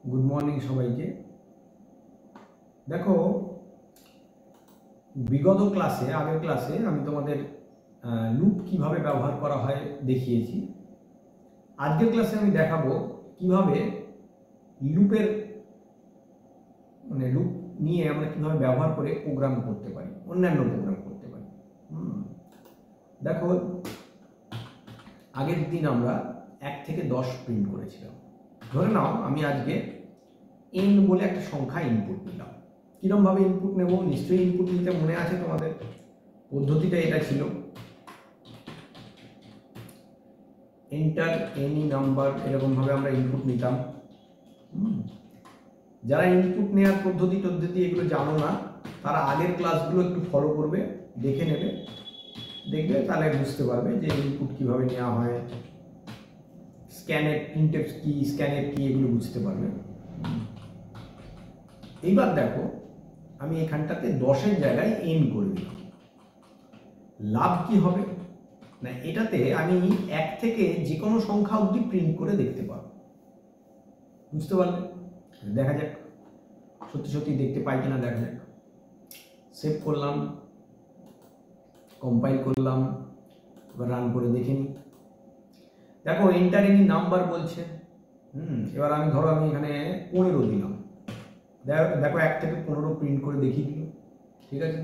Good morning সবাইকে। দেখো, বিগত ক্লাসে আগের ক্লাসে আমি তোমাদের লুপ কিভাবে ব্যবহার করা হয় দেখিয়েছি। আজকের ক্লাসে আমি দেখাবো কিভাবে লুপের লুপ নিয়ে আমরা কিভাবে ব্যবহার করে প্রোগ্রাম করতে পারি, অন্যান্য প্রোগ্রাম করতে পারি। দেখো, আগের দিন আমরা 1 থেকে 10 প্রিন্ট করেছিলাম। ধরে নাও আমি আজকে n বলে একটা সংখ্যা ইনপুট নিলাম। কিরমভাবে ইনপুট নেব? নিশ্চয়ই ইনপুট নিতে মনে আছে তোমাদের, পদ্ধতিটা এটা ছিল এন্টার এনি নাম্বার, এরকমভাবে আমরা ইনপুট নিতাম। যারা ইনপুট নেওয়ার পদ্ধতি এগুলো জানো না, তারা আগের ক্লাসগুলো একটু ফলো করবে, দেখে নেবে, দেখবে তাহলে বুঝতে পারবে যে ইনপুট কিভাবে নেওয়া হয়, স্ক্যানের প্রিন্টএফ কি, স্ক্যানের কি, এগুলো বুঝতে পারবে। এইবার দেখো, আমি এখানটাতে 10-এর জায়গায় n করে দিলাম। লাভ কি হবে না, এটাতে আমি 1 থেকে যে কোনো সংখ্যা অবধি প্রিন্ট করে দেখতে পাবো। বুঝতে পারলে? দেখা যাক সত্যি সত্যি দেখতে পাই কিনা, দেখা যাক। সেভ করলাম, কম্পাইল করলাম, এবার রান করে দেখে নিই। দেখো, এন্টার এনি নাম্বার বলছে। এবার আমি ধরো আমি এখানে 15 দিলাম। দেখো 1 থেকে 15 প্রিন্ট করে দেখিয়ে দিল। ঠিক আছে,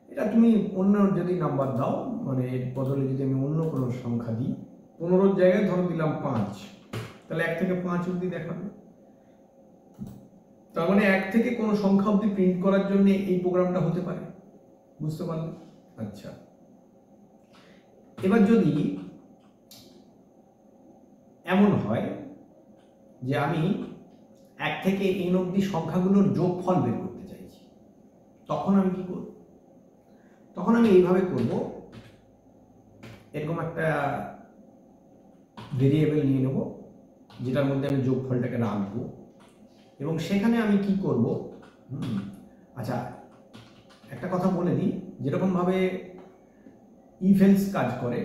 এটা তুমি অন্য যদি নাম্বার দাও, মানে এর বদলে যদি আমি অন্য কোনো সংখ্যা দিই, 15-র জায়গায় ধরো দিলাম 5, তাহলে 1 থেকে 5 অবধি দেখাবে। তার মানে 1 থেকে কোনো সংখ্যা অবধি প্রিন্ট করার জন্য এই প্রোগ্রামটা হতে পারে। বুঝতে পারলে? আচ্ছা, এবার যদি এমন হয় যে আমি 1 থেকে n অবধি সংখ্যাগুলোর যোগফল বের করতে চাইছি, তখন আমি কি করব? তখন আমি এইভাবে করব, এরকম একটা ভেরিয়েবল নিয়ে নেব, যেটার মধ্যে আমি যোগফলটাকে রাখবো, এবং সেখানে আমি কি করব? আচ্ছা, একটা কথা বলে দিই, যেরকমভাবে ইফ এলস কাজ করে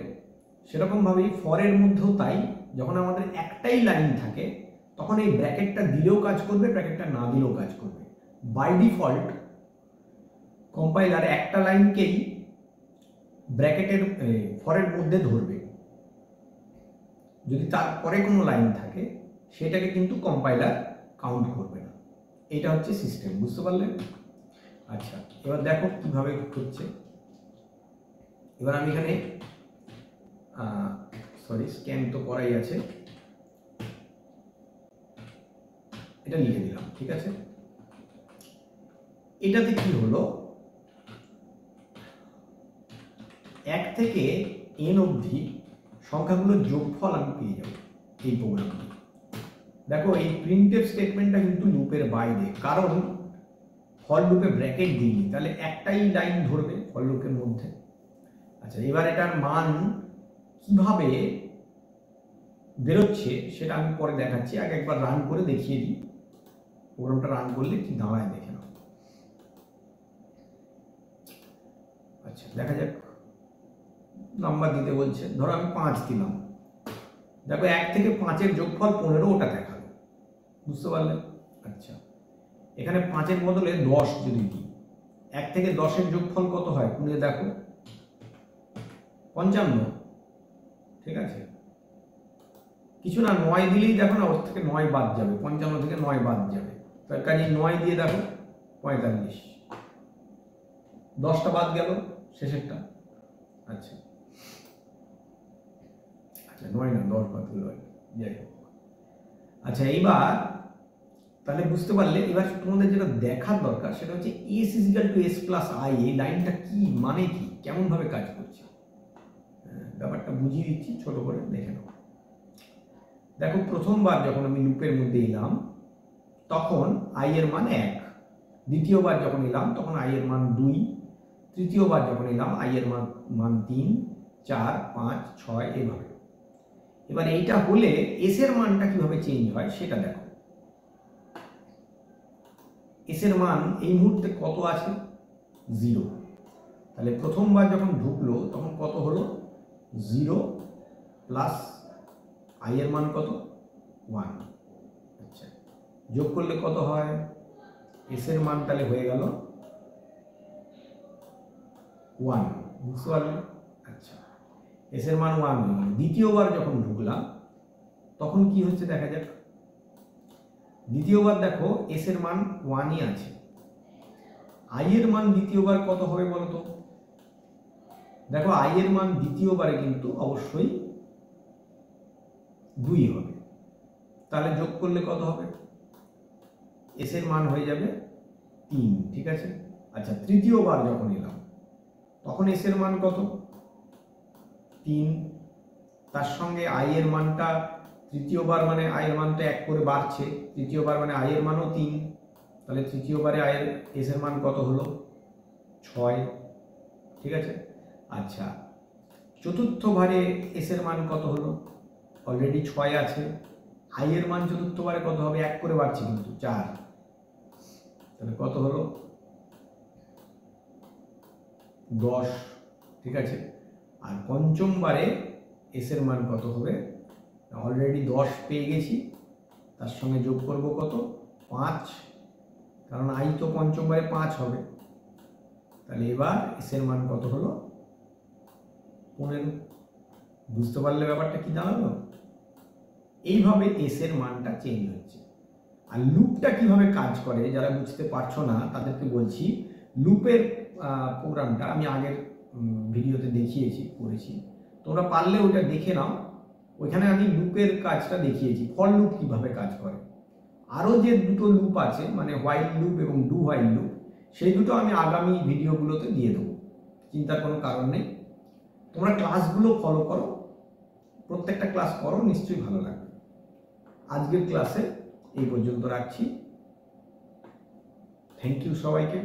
সেরকমভাবেই ফরের মধ্যেও তাই। যখন আমাদের একটাই লাইন থাকে তখন এই ব্র্যাকেটটা দিলেও কাজ করবে, ব্র্যাকেটটা না দিলেও কাজ করবে। বাই ডিফল্ট কম্পাইলার একটা লাইনকেই ব্র্যাকেটের ফরের মধ্যে ধরবে। যদি তারপরে কোনো লাইন থাকে সেটাকে কিন্তু কম্পাইলার কাউন্ট করবে না। এটা হচ্ছে সিস্টেম। বুঝতে পারলে? আচ্ছা, এবার দেখো কিভাবে করছে। এবার আমি এখানে স্ক্যান তো করাই আছে, এটা লিখে দিলাম। ঠিক আছে, এটাতে কি হলো, 1 থেকে n অবধি সংখ্যাগুলোর যোগফল আমি পেয়ে যাব এই প্রোগ্রামে। দেখো, এই প্রিন্টএফ স্টেটমেন্টটা কিন্তু লুপের বাইরে, কারণ ফর লুপে ব্র্যাকেট দিইনি, তাহলে একটাই লাইন ধরবে ফর লুপের মধ্যে। আচ্ছা, এবার এটার মান কিভাবে বেরোচ্ছে সেটা আমি পরে দেখাচ্ছি, আগে একবার রান করে দেখিয়ে দিই। প্রোগ্রামটা রান করলে কি দাঁড়ায় দেখে নাও। আচ্ছা, দেখা যাক। নাম্বার দিতে বলছে, ধরো আমি 5 দিলাম। দেখো, 1 থেকে 5-এর যোগফল 15, ওটা দেখাবে। বুঝতে পারলে? আচ্ছা, এখানে 5-এর বদলে 10 যদি দিই, 1 থেকে 10-এর যোগফল কত হয় খুঁজে দেখো, 55। ঠিক আছে, কিছু না, 9 দিলেই দেখো না, ওর থেকে 9 বাদ যাবে, 55 থেকে 9 বাদ যাবে। তার কাজে 9 দিয়ে দেখো 45, 10টা বাদ গেল শেষেরটা। আচ্ছা আচ্ছা, 9 না 10 বাদ গেল, যাই হোক। আচ্ছা, এইবার তাহলে বুঝতে পারলে। এবার তোমাদের যেটা দেখার দরকার সেটা হচ্ছে s = s + i, এই লাইনটা কি মানে, কি কেমন ভাবে কাজ করছে। ব্যাপারটা বুঝিয়ে দিচ্ছি, ছোট করে দেখে নাও। দেখো, প্রথমবার যখন আমি লুপের মধ্যে এলাম তখন i এর মান 1, দ্বিতীয়বার যখন এলাম তখন i এর মান 2, তৃতীয়বার যখন এলাম i এর মান 3, 4, 5, 6, এভাবে। এবার এইটা হলে s এর মানটা কিভাবে চেঞ্জ হয় সেটা দেখো। s এর মান এই মুহূর্তে কত আছে? 0। তাহলে প্রথমবার যখন ঢুকলো তখন কত হলো? 0 প্লাস i এর মান কত? 1। আচ্ছা, যোগ করলে কত হয়, এস এর মান তাহলে হয়ে গেল 1, বুঝতে পারলেন? আচ্ছা, এস এর মান 1 হয়ে গেল। দ্বিতীয়বার যখন ঢুকলাম তখন কি হচ্ছে দেখা যাক। দ্বিতীয়বার দেখো এস এর মান 1ই আছে, আই এর মান দ্বিতীয়বার কত হবে বলো তো? দেখো আই এর মান দ্বিতীয়বারে কিন্তু অবশ্যই 2 হবে, তাহলে যোগ করলে কত হবে, এস এর মান হয়ে যাবে 3, ঠিক আছে। আচ্ছা, তৃতীয়বার যখন এলাম তখন এস এর মান কত, 3, তার সঙ্গে আই এর মানটা তৃতীয়বার মানে আই এর মান তো 1 করে বাড়ছে, তৃতীয়বার মানে আই এর মানও 3, তাহলে তৃতীয়বারে আই এর এস এর মান কত হলো, 6, ঠিক আছে। আচ্ছা, চতুর্থবারে এস এর মান কত হলো, অলরেডি 6 আছে, আই এর মান চতুর্থবারে কত হবে, 1 করে বাড়ছে কিন্তু 4, তাহলে কত হলো 10, ঠিক আছে। আর পঞ্চমবারে এস এর মান কত হবে, অলরেডি 10 পেয়ে গেছি, তার সঙ্গে যোগ করব কত, 5, কারণ আই তো পঞ্চমবারে 5 হবে, তাহলে এবার এস এর মান কত হলো 15। বুঝতে পারলে ব্যাপারটা কি দাঁড়ালো? এইভাবে এস এর মানটা চেঞ্জ হচ্ছে। আর লুপটা কিভাবে কাজ করে যারা বুঝতে পারছো না তাদেরকে বলছি, লুপের প্রোগ্রামটা আমি আগের ভিডিওতে দেখিয়েছি, করেছি, তোমরা পারলে ওটা দেখে নাও, ওইখানে আমি লুপের কাজটা দেখিয়েছি, ফর লুপ কিভাবে কাজ করে। আরও যে দুটো লুপ আছে মানে হোয়াইল লুপ এবং ডু হোয়াইল লুপ, সেই দুটো আমি আগামী ভিডিওগুলোতে দিয়ে দেবো, চিন্তার কোনো কারণ নেই। তোমরা ক্লাসগুলো ফলো করো, প্রত্যেকটা ক্লাস করো, নিশ্চয়ই ভালো লাগবে। আজকের ক্লাসে এই পর্যন্ত রাখছি। থ্যাংক ইউ সবাইকে।